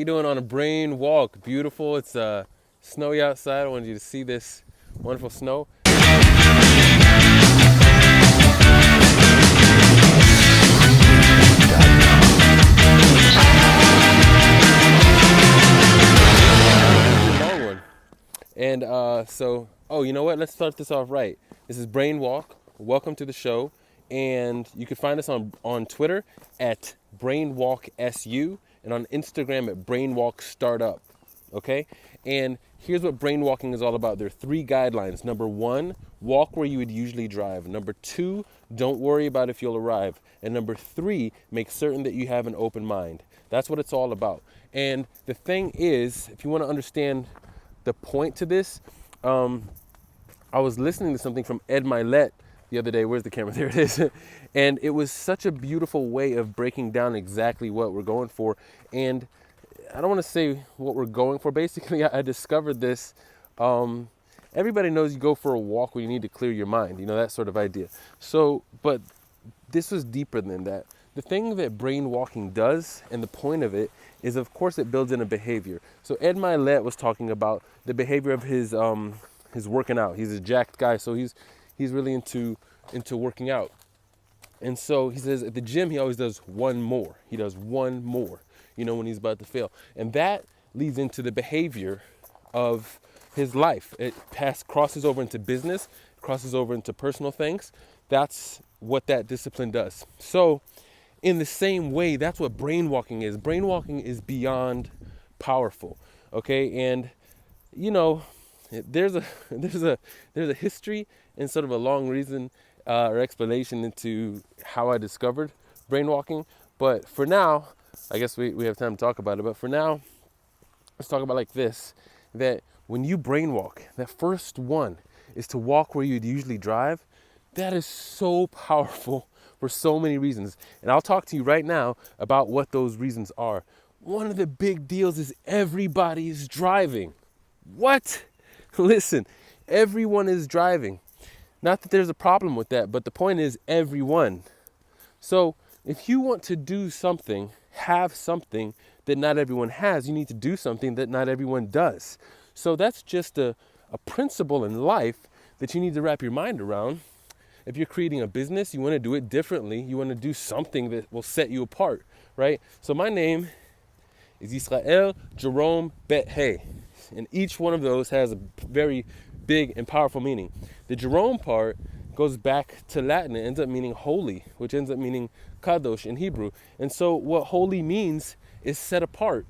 you doing on a brain walk? Beautiful. It's snowy outside. I wanted you to see this wonderful snow. Long one. And oh, you know what? Let's start this off right. This is Brainwalk. Welcome to the show. And you can find us on Twitter at BrainwalkSU and on Instagram at Brainwalk Startup. Okay? And here's what brainwalking is all about. There are 3 guidelines. Number 1, walk where you would usually drive. Number 2, don't worry about if you'll arrive. And number 3, make certain that you have an open mind. That's what it's all about. And the thing is, if you want to understand the point to this, I was listening to something from Mylett the other day. Where's the camera? There it is. And it was such a beautiful way of breaking down exactly what we're going for. And I don't want to say what we're going for. Basically, I discovered this. Everybody knows you go for a walk when you need to clear your mind, that sort of idea. So, but this was deeper than that. The thing that brain walking does, and the point of it, is of course it builds in a behavior. So Ed Mylett was talking about the behavior of his working out. He's a jacked guy, so he's really into working out. And so he says at the gym he always does one more. He does one more, when he's about to fail. And that leads into the behavior of his life. It crosses over into business, crosses over into personal things. That's what that discipline does. So in the same way, that's what brainwalking is. Brainwalking is beyond powerful. Okay, and there's a history and sort of a long reason or explanation into how I discovered brainwalking. But for now, I guess we have time to talk about it. But for now, let's talk about like this: that when you brainwalk, that first one is to walk where you'd usually drive. That is so powerful for so many reasons. And I'll talk to you right now about what those reasons are. One of the big deals is everybody is driving. What? Listen, everyone is driving. Not that there's a problem with that, but the point is everyone. So if you want to do something, have something that not everyone has, you need to do something that not everyone does. So that's just a principle in life that you need to wrap your mind around. If you're creating a business, you want to do it differently. You want to do something that will set you apart, right? So my name is Israel Jerome Bet-Hey. And each one of those has a very big and powerful meaning. The Jerome part goes back to Latin. It ends up meaning holy, which ends up meaning kadosh in Hebrew. And so what holy means is set apart.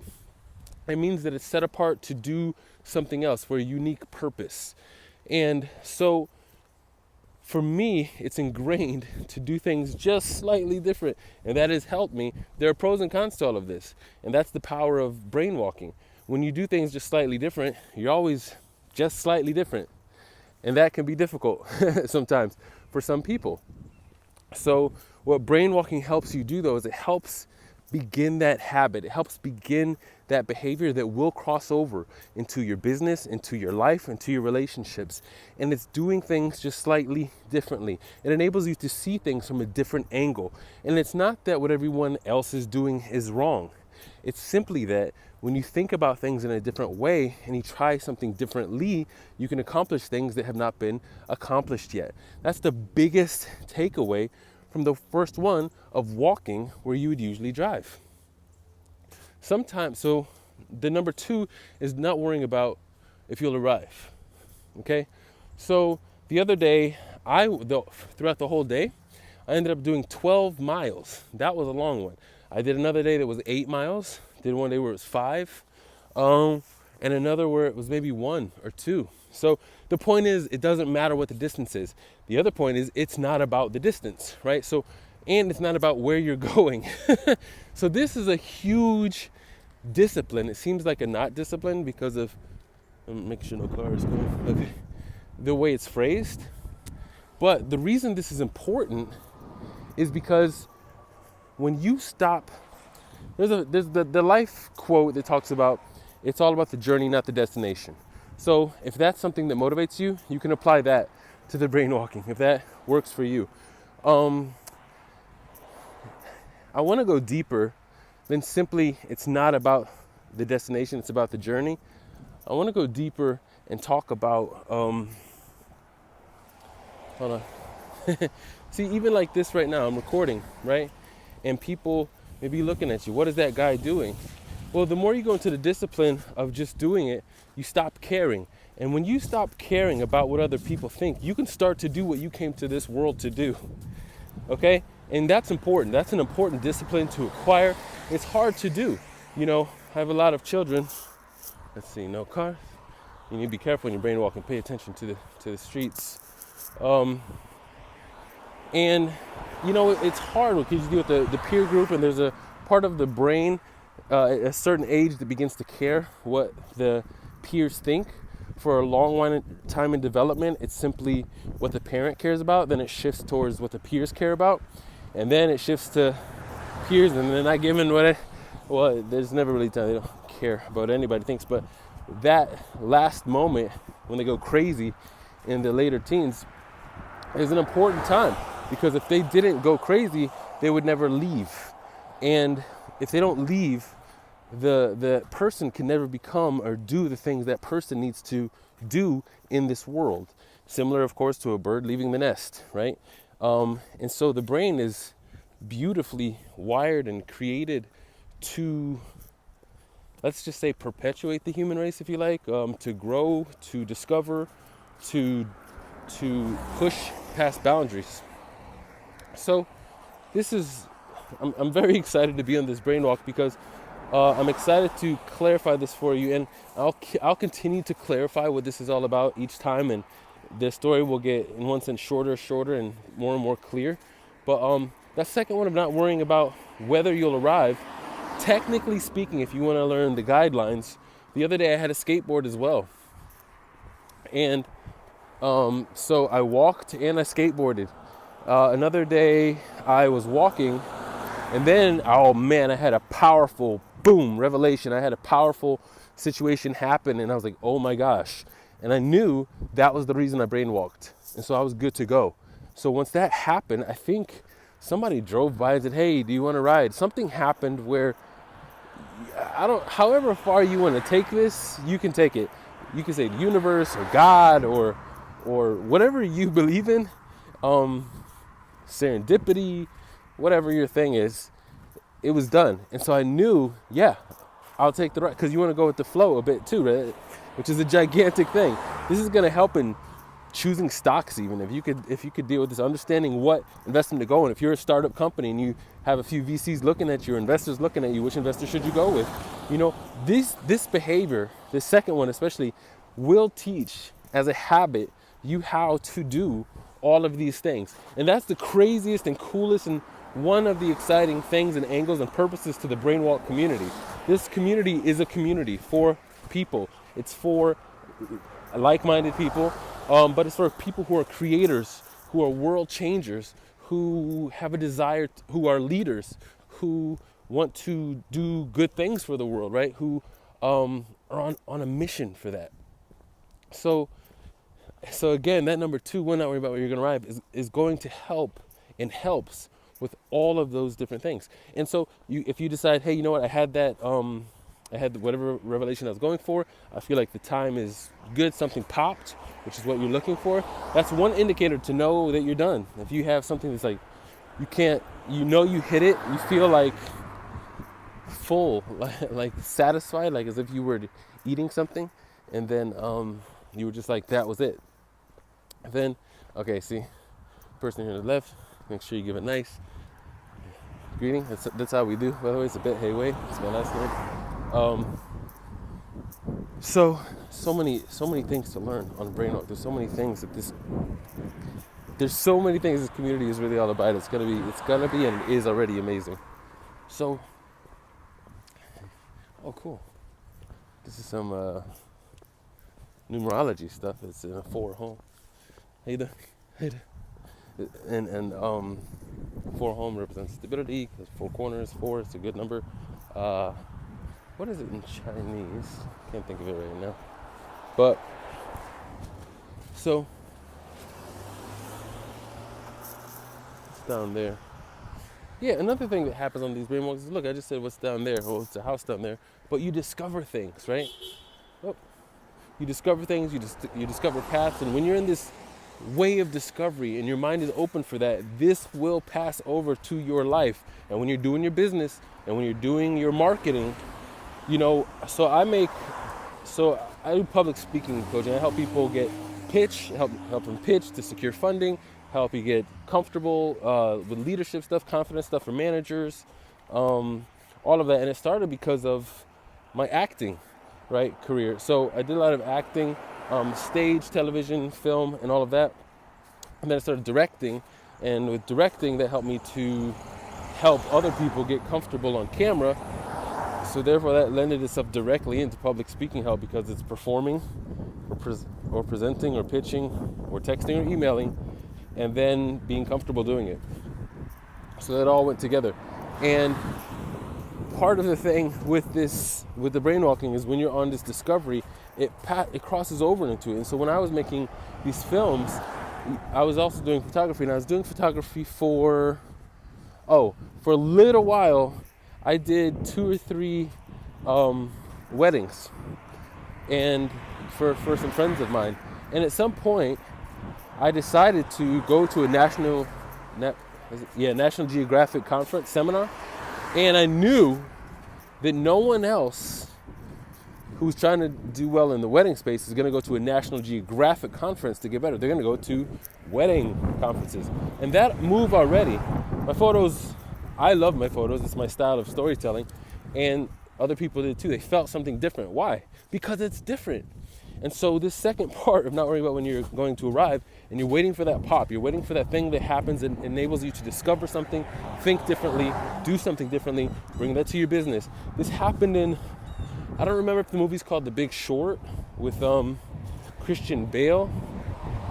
It means that it's set apart to do something else for a unique purpose. And so for me, it's ingrained to do things just slightly different, and that has helped me. There are pros and cons to all of this, and that's the power of brainwalking. When you do things just slightly different, you're always just slightly different, and that can be difficult sometimes for some people. So what brainwalking helps you do, though, is it helps begin that habit. It helps begin that behavior that will cross over into your business, into your life, into your relationships. And it's doing things just slightly differently. It enables you to see things from a different angle. And it's not that what everyone else is doing is wrong. It's simply that when you think about things in a different way and you try something differently, you can accomplish things that have not been accomplished yet. That's the biggest takeaway from the first one of walking where you would usually drive. Sometimes, so the number 2 is not worrying about if you'll arrive. Okay? So the other day, throughout the whole day, I ended up doing 12 miles. That was a long one. I did another day that was 8 miles. Did one day where it was 5. And another where it was maybe 1 or 2. So the point is, it doesn't matter what the distance is. The other point is, it's not about the distance, right? So, and it's not about where you're going. So this is a huge discipline. It seems like a not discipline because of, make sure no car is going, okay, the way it's phrased. But the reason this is important is because when you stop, there's the life quote that talks about, it's all about the journey, not the destination. So if that's something that motivates you, you can apply that to the brainwalking, if that works for you. I want to go deeper than simply it's not about the destination, it's about the journey. I want to go deeper and talk about, hold on. See, even like this right now, I'm recording, right? And people may be looking at you. What is that guy doing? Well, the more you go into the discipline of just doing it, you stop caring. And when you stop caring about what other people think, you can start to do what you came to this world to do. Okay? And that's important. That's an important discipline to acquire. It's hard to do. You know, I have a lot of children. Let's see, no cars. You need to be careful when you're brainwalking. Pay attention to the streets. And, you know, it's hard because you deal with the peer group, and there's a part of the brain at a certain age that begins to care what the peers think. For a long time in development, it's simply what the parent cares about. Then it shifts towards what the peers care about. And then it shifts to peers, and they're not given well, there's never really time. They don't care about what anybody thinks. But that last moment when they go crazy in the later teens is an important time, because if they didn't go crazy, they would never leave. And if they don't leave, the person can never become or do the things that person needs to do in this world. Similar, of course, to a bird leaving the nest, right? And so the brain is beautifully wired and created to, let's just say, perpetuate the human race, if you like, to grow, to discover, to push past boundaries. So I'm very excited to be on this Brainwalk, because I'm excited to clarify this for you, and I'll continue to clarify what this is all about each time, and the story will get, in one sense, shorter and more clear. But that second one of not worrying about whether you'll arrive, technically speaking, if you want to learn the guidelines, the other day I had a skateboard as well, and so I walked and I skateboarded. Another day I was walking, and then, oh man, I had a powerful boom revelation. I had a powerful situation happen, and I was like, oh my gosh. And I knew that was the reason I brainwalked. And so I was good to go. So once that happened, I think somebody drove by and said, hey, do you want to ride? Something happened where, however far you want to take this, you can take it. You can say the universe or God or whatever you believe in, serendipity, whatever your thing is, it was done. And so I knew, yeah, I'll take the ride, because you want to go with the flow a bit too, right? Which is a gigantic thing. This is going to help in choosing stocks, even if you could deal with this, understanding what investment to go in. If you're a startup company and you have a few VCs looking at you, investors looking at you, which investor should you go with? You know, this behavior, this second one especially, will teach as a habit you how to do all of these things. And that's the craziest and coolest and one of the exciting things and angles and purposes to the Brainwalk community. This community is a community for people. It's for like-minded people, but it's for people who are creators, who are world changers, who have a desire, who are leaders, who want to do good things for the world, right? Who are on a mission for that. So again, that number 2, we're not worried about where you're going to arrive, is going to help and helps with all of those different things. And so if you decide, hey, you know what, I had whatever revelation I was going for, I feel like the time is good, something popped, which is what you're looking for, that's one indicator to know that you're done. If you have something that's like, you hit it, you feel like full, like satisfied, like as if you were eating something, and then you were just like, that was it. Then, okay, see, person here to the left, make sure you give it nice greeting. That's how we do, by the way. It's a bit hey way. It's my last name. So many things to learn on Brainwalk. There's so many things that this community is really all about. It's gonna be, and it is already amazing. So, oh cool. This is some numerology stuff. It's in a 4 home. Hey there. And 4 home represents stability. There's 4 corners. 4 is a good number. What is it in Chinese? Can't think of it right now. But so it's down there. Yeah, another thing that happens on these brainwalks is, look, I just said what's down there, or it's a house down there, but you discover things, right? Oh, you discover things, you discover paths, and when you're in this way of discovery and your mind is open for that, this will pass over to your life. And when you're doing your business and when you're doing your marketing, so I do public speaking coaching. I help people help them pitch to secure funding, help you get comfortable with leadership stuff, confidence stuff for managers, all of that. And it started because of my acting, right, career. So I did a lot of acting, stage, television, film, and all of that. And then I started directing, and with directing, that helped me to help other people get comfortable on camera. So therefore, that lended itself directly into public speaking help, because it's performing or presenting or pitching or texting or emailing, and then being comfortable doing it. So that all went together. And part of the thing with the brainwalking is when you're on this discovery, it crosses over into it. And so when I was making these films, I was also doing photography, and I was doing photography for a little while. I did 2 or 3 weddings, and for some friends of mine. And at some point, I decided to go to a National Geographic conference seminar, and I knew that no one else who's trying to do well in the wedding space is going to go to a National Geographic conference to get better. They're going to go to wedding conferences. And that move already, my photos, I love my photos. It's my style of storytelling. And other people did too. They felt something different. Why? Because it's different. And so this second part of not worrying about when you're going to arrive and you're waiting for that pop, you're waiting for that thing that happens and enables you to discover something, think differently, do something differently, bring that to your business. This happened in, I don't remember if the movie's called The Big Short with Christian Bale.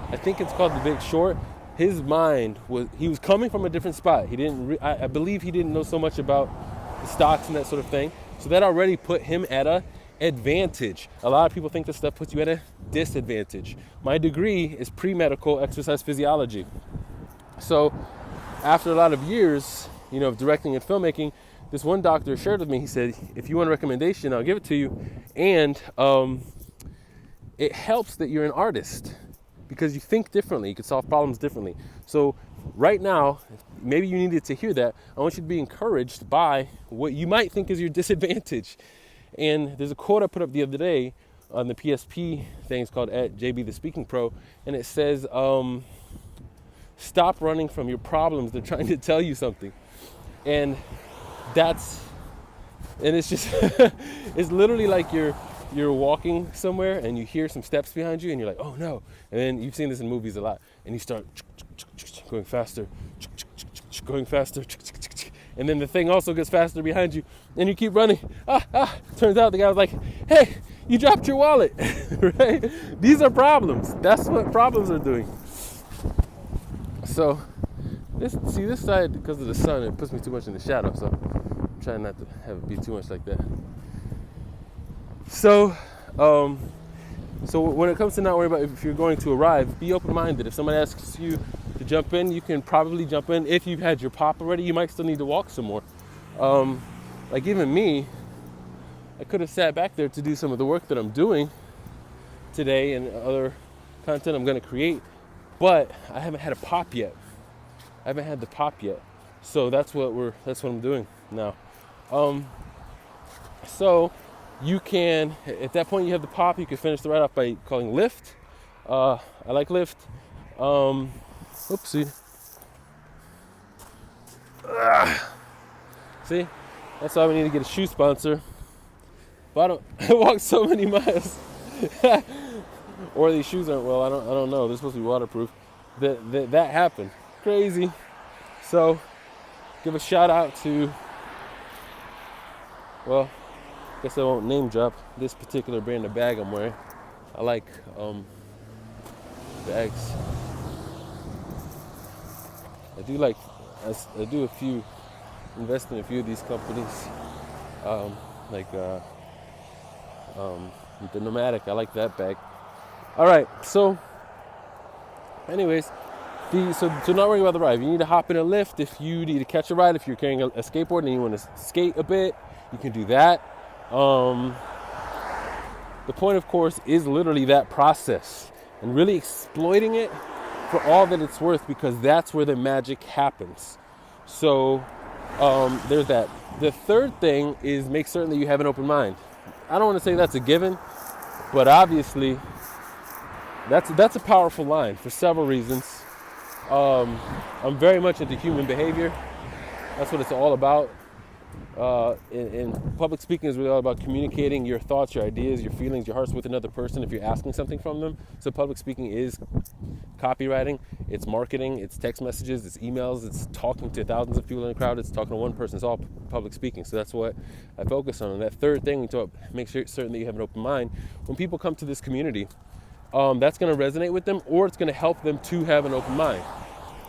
I think it's called The Big Short. His mind he was coming from a different spot. I believe he didn't know so much about the stocks and that sort of thing. So that already put him at a advantage. A lot of people think this stuff puts you at a disadvantage. My degree is pre-medical exercise physiology. So after a lot of years, of directing and filmmaking, this one doctor shared with me, he said, if you want a recommendation, I'll give it to you. And it helps that you're an artist because you think differently. You can solve problems differently. So right now, maybe you needed to hear that. I want you to be encouraged by what you might think is your disadvantage. And there's a quote I put up the other day on the PSP thing. It's called @JB the Speaking Pro. And it says, stop running from your problems. They're trying to tell you something. And it's just, it's literally like you're walking somewhere and you hear some steps behind you and you're like, oh no. And then you've seen this in movies a lot. And you start going faster, and then the thing also gets faster behind you, and you keep running. Turns out the guy was like, hey, you dropped your wallet, right? These are problems. That's what problems are doing. So, this side, because of the sun, it puts me too much in the shadow, so I'm trying not to have it be too much like that. So when it comes to not worrying about if you're going to arrive, be open-minded. If somebody asks you to jump in, you can probably jump in. If you've had your pop already, you might still need to walk some more. Like even me, I could have sat back there to do some of the work that I'm doing today and other content I'm going to create, but I haven't had a pop yet. I haven't had the pop yet. So that's what I'm doing now. So you can, at that point you have the pop, you can finish the ride off by calling Lyft. I like Lyft. Oopsie. See, that's why we need to get a shoe sponsor. But I walked so many miles. Or these shoes aren't well, I don't know. They're supposed to be waterproof. That happened. Crazy. So give a shout out to, well, I guess I won't name drop this particular brand of bag I'm wearing. I like bags. I do invest in a few of these companies. Like the Nomadic, I like that bag. All right, so anyways, So not worrying about the ride. If you need to hop in a lift, if you need to catch a ride, if you're carrying a skateboard and you want to skate a bit, you can do that. The point, of course, is literally that process and really exploiting it for all that it's worth, because that's where the magic happens. So there's that. The third thing is make certain that you have an open mind. I don't want to say that's a given, but obviously that's a powerful line for several reasons. I'm very much into human behavior. That's what it's all about. And public speaking is really all about communicating your thoughts, your ideas, your feelings, your hearts with another person if you're asking something from them. So public speaking is copywriting, it's marketing, it's text messages, it's emails, it's talking to thousands of people in a crowd, it's talking to one person. It's all public speaking. So that's what I focus on. And that third thing, make certain that you have an open mind. When people come to this community, that's going to resonate with them, or it's going to help them to have an open mind.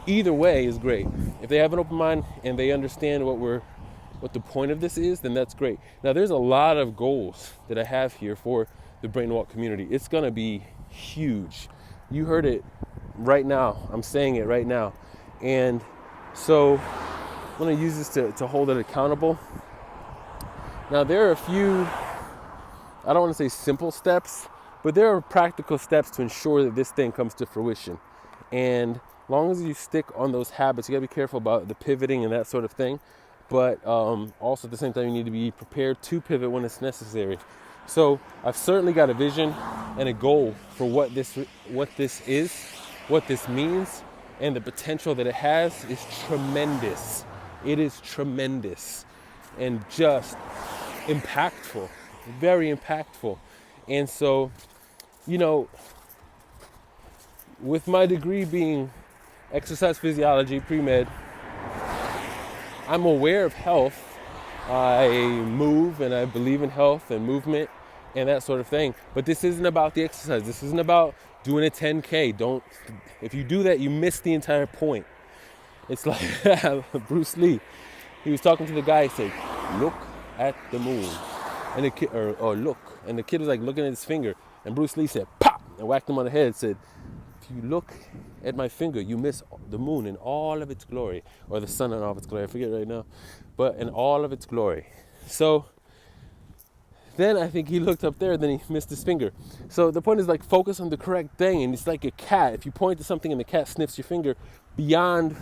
Either way is great. If they have an open mind and they understand what the point of this is, then that's great. Now, there's a lot of goals that I have here for the Brainwalk community. It's going to be huge. You heard it right now. I'm saying it right now. And so I'm going to use this to hold it accountable. Now, there are a few, I don't want to say simple steps, but there are practical steps to ensure that this thing comes to fruition. And as long as you stick on those habits, you got to be careful about the pivoting and that sort of thing. But also at the same time, you need to be prepared to pivot when it's necessary. So I've certainly got a vision and a goal for what this is, what this means, and the potential that it has is tremendous. It is tremendous and just impactful, very impactful. And so, with my degree being exercise physiology, pre-med, I'm aware of health. I move and I believe in health and movement and that sort of thing. But this isn't about the exercise. This isn't about doing a 10K. If you do that, you miss the entire point. It's like Bruce Lee. He was talking to the guy. He said, "Look at the moon," and the kid, or look, and the kid was like looking at his finger. And Bruce Lee said, "Pop!" and whacked him on the head. And said, "If you look at my finger, you miss the moon in all of its glory," or the sun in all of its glory. I forget right now, but in all of its glory. So then I think he looked up there, then he missed his finger. So the point is, like, focus on the correct thing. And it's like a cat. If you point to something and the cat sniffs your finger beyond,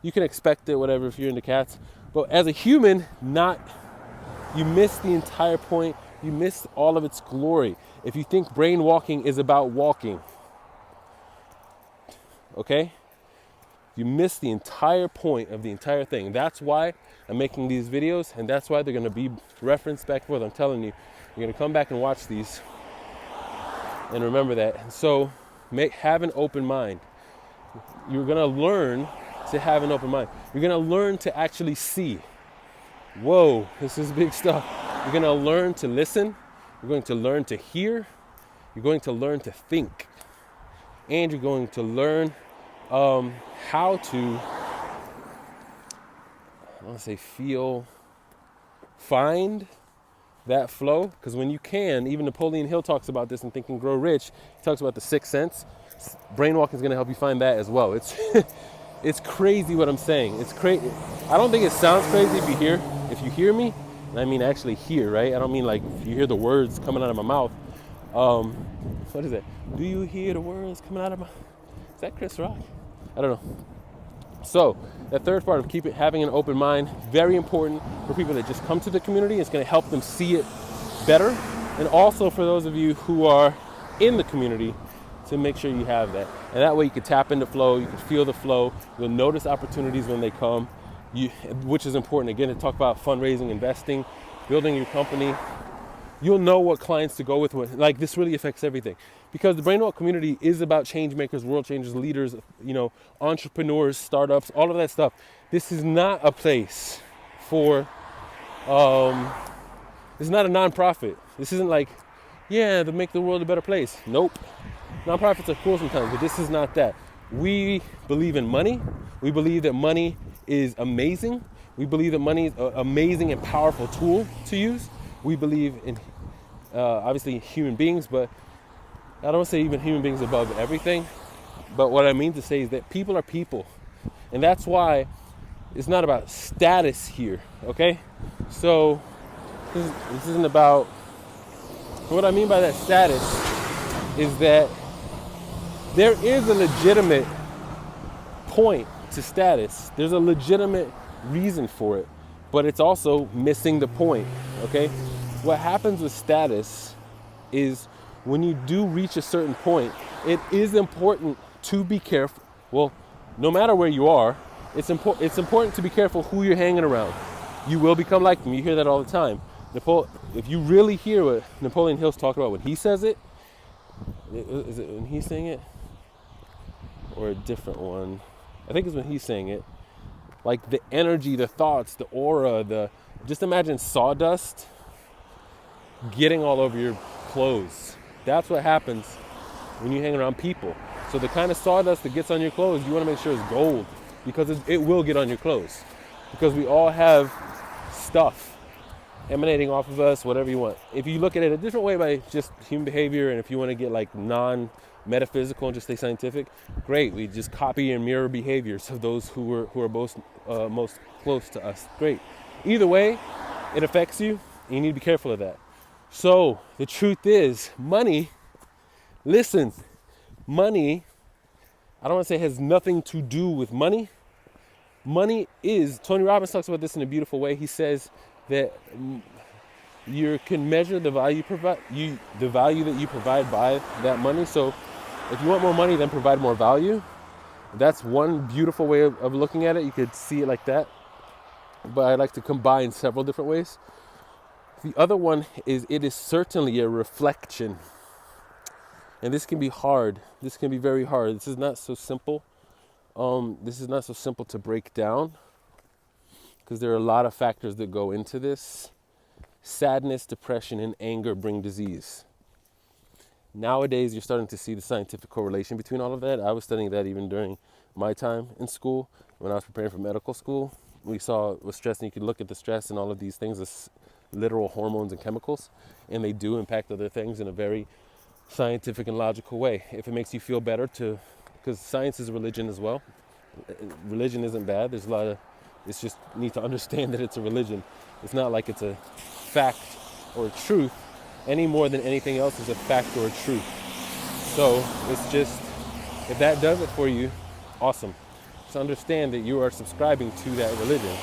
you can expect it, whatever, if you're into cats. But as a human, you miss the entire point. You miss all of its glory. If you think brainwalking is about walking, okay? You miss the entire point of the entire thing. That's why I'm making these videos, and that's why they're going to be referenced back and forth. I'm telling you, you're going to come back and watch these and remember that. And so have an open mind. You're going to learn to have an open mind. You're going to learn to actually see. Whoa, this is big stuff. You're going to learn to listen. You're going to learn to hear. You're going to learn to think. And you're going to learn how to, I want to say find that flow. Because when you can, even Napoleon Hill talks about this in Think and Grow Rich. He talks about the sixth sense. Brainwalking is going to help you find that as well. It's crazy what I'm saying. It's crazy. I don't think it sounds crazy if you hear me. And I mean actually hear, right? I don't mean like if you hear the words coming out of my mouth. What is that? Do you hear the words coming out of my... Is that Chris Rock? I don't know. So that third part of having an open mind, very important for people that just come to the community. It's going to help them see it better. And also for those of you who are in the community, to make sure you have that. And that way you can tap into flow, you can feel the flow, you'll notice opportunities when they come, which is important. Again, to talk about fundraising, investing, building your company. You'll know what clients to go with. Like, this really affects everything. Because the Brainwalk community is about change makers, world changers, leaders, entrepreneurs, startups, all of that stuff. This is not a place for, it's not a nonprofit. This isn't like, to make the world a better place. Nope. Nonprofits are cool sometimes, but this is not that. We believe in money. We believe that money is amazing. We believe that money is an amazing and powerful tool to use. We believe in, obviously, human beings, but I don't say even human beings above everything. But what I mean to say is that people are people. And that's why it's not about status here, okay? So this isn't about, what I mean by that status is that there is a legitimate point to status. There's a legitimate reason for it, but it's also missing the point, okay? What happens with status is when you do reach a certain point, it is important to be careful. Well, no matter where you are, it's important to be careful who you're hanging around. You will become like them. You hear that all the time. If you really hear what Napoleon Hill's talking about when he says it, is it when he's saying it? Or a different one? I think it's when he's saying it. Like the energy, the thoughts, the aura, just imagine sawdust getting all over your clothes. That's what happens when you hang around people. So the kind of sawdust that gets on your clothes, you want to make sure it's gold, because it will get on your clothes. Because we all have stuff emanating off of us, whatever you want. If you look at it a different way by just human behavior, and if you want to get like non-metaphysical and just stay scientific, great. We just copy and mirror behaviors of those who are most close to us. Great. Either way, it affects you, and you need to be careful of that. So the truth is, money, listen, money, I don't want to say it has nothing to do with money. Money is, Tony Robbins talks about this in a beautiful way. He says that you can measure the value the value that you provide by that money. So if you want more money, then provide more value. That's one beautiful way of looking at it. You could see it like that. But I like to combine several different ways. The other one is, it is certainly a reflection. And this can be hard. This can be very hard. This is not so simple. This is not so simple to break down, because there are a lot of factors that go into this. Sadness, depression, and anger bring disease. Nowadays, you're starting to see the scientific correlation between all of that. I was studying that even during my time in school. When I was preparing for medical school, we saw with stress, and you could look at the stress and all of these things as literal hormones and chemicals, and they do impact other things in a very scientific and logical way. If it makes you feel better because science is a religion as well. Religion isn't bad. It's just need to understand that it's a religion. It's not like it's a fact or a truth any more than anything else is a fact or a truth. So it's just, if that does it for you, awesome. Just understand that you are subscribing to that religion.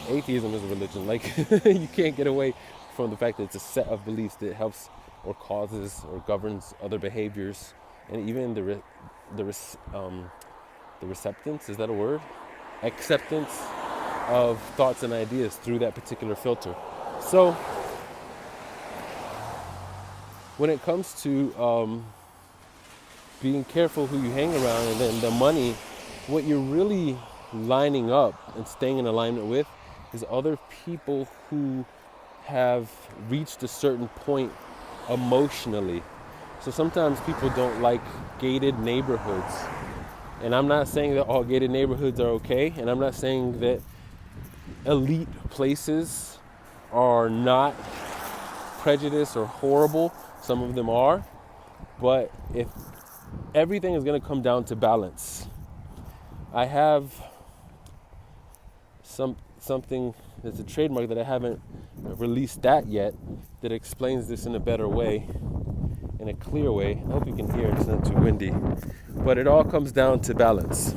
Atheism is a religion. Like, you can't get away from the fact that it's a set of beliefs that helps or causes or governs other behaviors, and even the receptance, is that a word? Acceptance of thoughts and ideas through that particular filter. So when it comes to being careful who you hang around, and then the money, what you're really lining up and staying in alignment with is other people who have reached a certain point emotionally. So sometimes people don't like gated neighborhoods. And I'm not saying that all gated neighborhoods are okay. And I'm not saying that elite places are not prejudiced or horrible. Some of them are. But if everything is going to come down to balance. I have something that's a trademark that I haven't released that yet, that explains this in a better way, in a clear way. I hope you can hear, it's not too windy. But it all comes down to balance.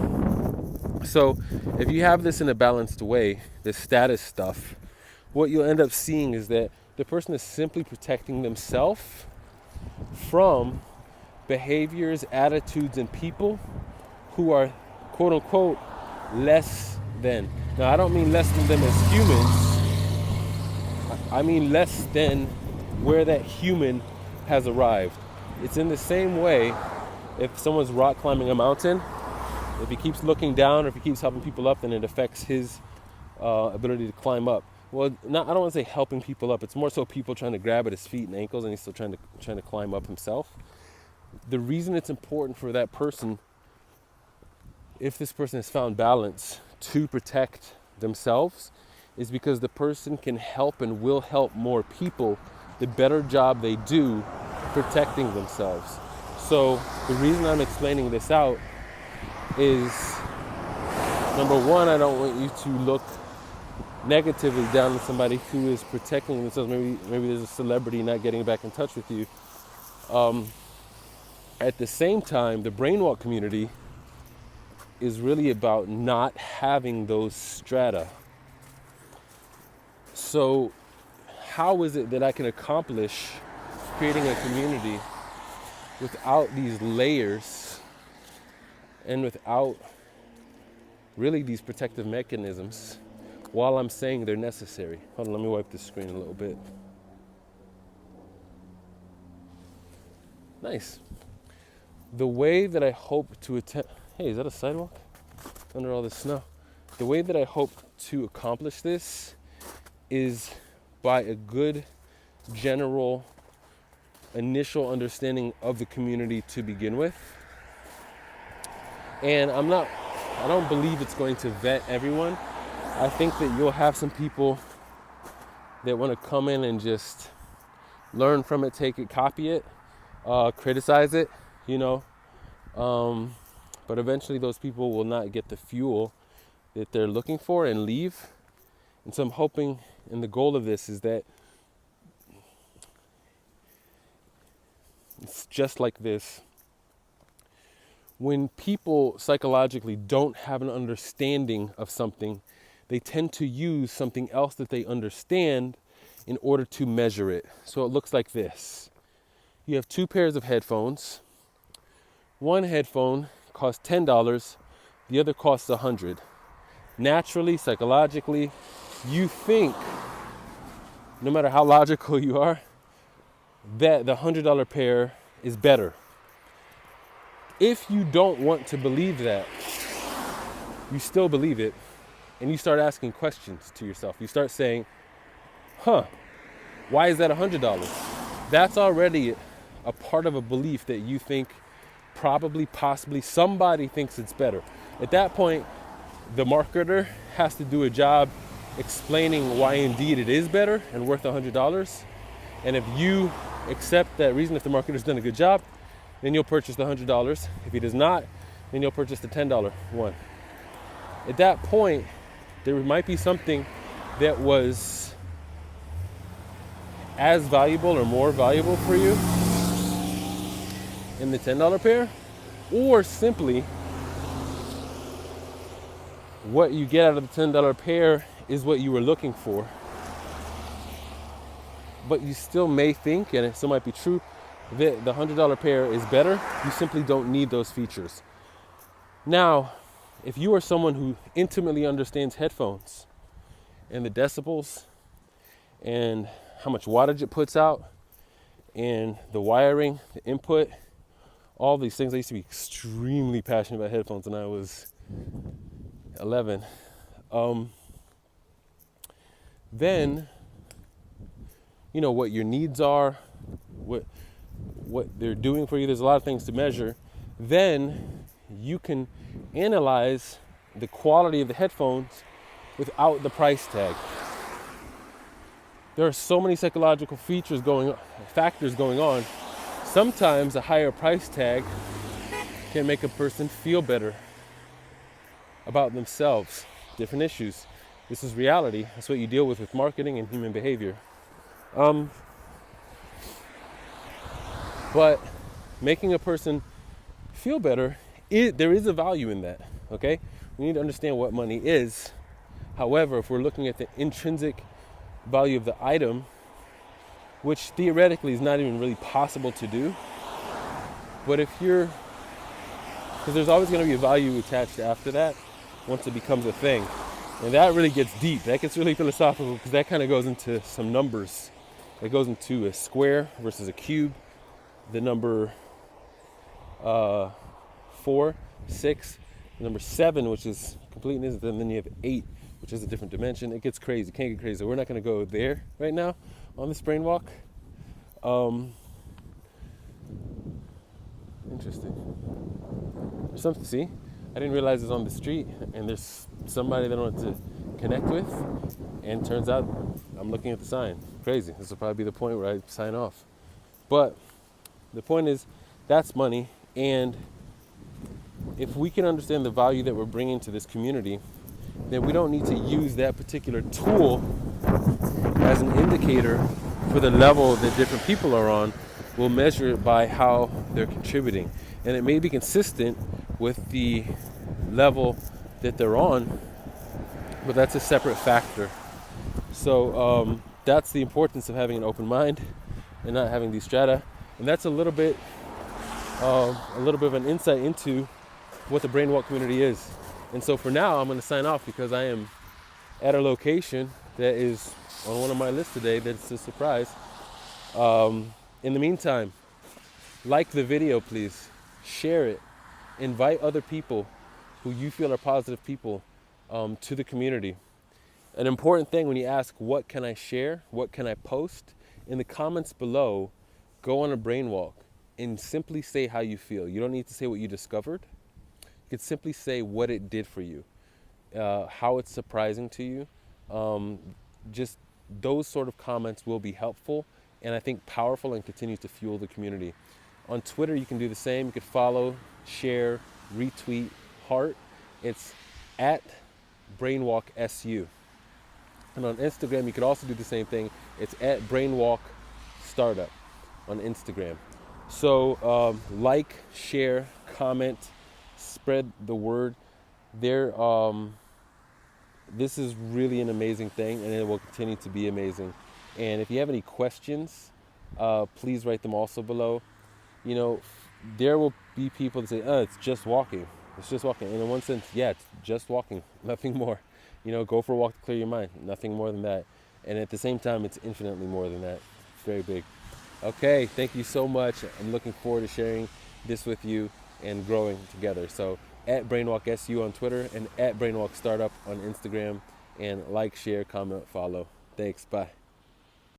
So if you have this in a balanced way, the status stuff, what you'll end up seeing is that the person is simply protecting themselves from behaviors, attitudes, and people who are quote unquote less than. Now, I don't mean less than them as humans. I mean less than where that human has arrived. It's in the same way if someone's rock climbing a mountain. If he keeps looking down, or if he keeps helping people up, then it affects his ability to climb up. Well, I don't want to say helping people up. It's more so people trying to grab at his feet and ankles, and he's still trying to climb up himself. The reason it's important for that person, if this person has found balance, to protect themselves, is because the person can help and will help more people the better job they do protecting themselves. So the reason I'm explaining this out is, number one, I don't want you to look negatively down on somebody who is protecting themselves. Maybe there's a celebrity not getting back in touch with you. At the same time, the Brainwalk community is really about not having those strata. So how is it that I can accomplish creating a community without these layers and without really these protective mechanisms while I'm saying they're necessary? Hold on, let me wipe the screen a little bit. Nice. The way that I hope to attempt... Hey, is that a sidewalk? Under all this snow. The way that I hope to accomplish this is by a good general initial understanding of the community to begin with. And I don't believe it's going to vet everyone. I think that you'll have some people that want to come in and just learn from it, take it, copy it, criticize it, but eventually those people will not get the fuel that they're looking for and leave. And so I'm hoping, and the goal of this is that it's just like this. When people psychologically don't have an understanding of something, they tend to use something else that they understand in order to measure it. So it looks like this. You have two pairs of headphones. One headphone costs $10, the other costs $100. Naturally, psychologically, you think, no matter how logical you are, that the $100 pair is better. If you don't want to believe that, you still believe it, and you start asking questions to yourself. You start saying, why is that $100? That's already a part of a belief that you think probably, possibly, somebody thinks it's better. At that point, the marketer has to do a job explaining why indeed it is better and worth $100. And if you accept that reason, if the marketer's done a good job, then you'll purchase the $100. If he does not, then you'll purchase the $10 one. At that point, there might be something that was as valuable or more valuable for you in the $10 pair, or simply what you get out of the $10 pair is what you were looking for. But you still may think, and it still might be true, that the $100 pair is better. You simply don't need those features. Now, if you are someone who intimately understands headphones and the decibels and how much wattage it puts out and the wiring, the input, all these things. I used to be extremely passionate about headphones when I was 11. Then, what your needs are, what they're doing for you. There's a lot of things to measure. Then you can analyze the quality of the headphones without the price tag. There are so many psychological factors going on. Sometimes a higher price tag can make a person feel better about themselves, different issues. This is reality. That's what you deal with marketing and human behavior. But making a person feel better, there is a value in that, okay? We need to understand what money is. However, if we're looking at the intrinsic value of the item, which theoretically is not even really possible to do, but because there's always going to be a value attached after that once it becomes a thing. And that really gets deep. That gets really philosophical because that kind of goes into some numbers. It goes into a square versus a cube, the number 4, 6, the number 7, which is completeness, and then you have 8, which is a different dimension. It gets crazy. It can't get crazy. We're not going to go there right now on this Brainwalk. Interesting. There's something, see? I didn't realize it's on the street, and there's somebody that I wanted to connect with, and turns out I'm looking at the sign. Crazy. This will probably be the point where I sign off. But the point is That's money. And if we can understand the value that we're bringing to this community, then we don't need to use that particular tool as an indicator for the level that different people are on. We'll measure it by how they're contributing. And it may be consistent with the level that they're on, but that's a separate factor. So that's the importance of having an open mind and not having these strata. And that's a little bit of an insight into what the Brainwalk community is. And so for now, I'm going to sign off because I am at a location that is on one of my lists today. That's a surprise. In the meantime, like the video, please. Share it. Invite other people who you feel are positive people to the community. An important thing when you ask, what can I share? What can I post? In the comments below, go on a brainwalk and simply say how you feel. You don't need to say what you discovered. You could simply say what it did for you, how it's surprising to you. Just those sort of comments will be helpful and I think powerful and continue to fuel the community. On Twitter, you can do the same. You could follow, share, retweet, heart. It's at Brainwalk SU. And on Instagram, you could also do the same thing. It's at Brainwalk Startup on Instagram. So like, share, comment, spread the word. This is really an amazing thing, and it will continue to be amazing. And if you have any questions, please write them also below. You know, there will be people that say, "Oh, it's just walking. It's just walking." And in one sense, yeah, it's just walking, nothing more. You know, go for a walk to clear your mind, nothing more than that. And at the same time, it's infinitely more than that. It's very big. Okay, thank you so much. I'm looking forward to sharing this with you and growing together. So at Brainwalk SU on Twitter and at Brainwalk Startup on Instagram. And like, share, comment, follow. Thanks. Bye.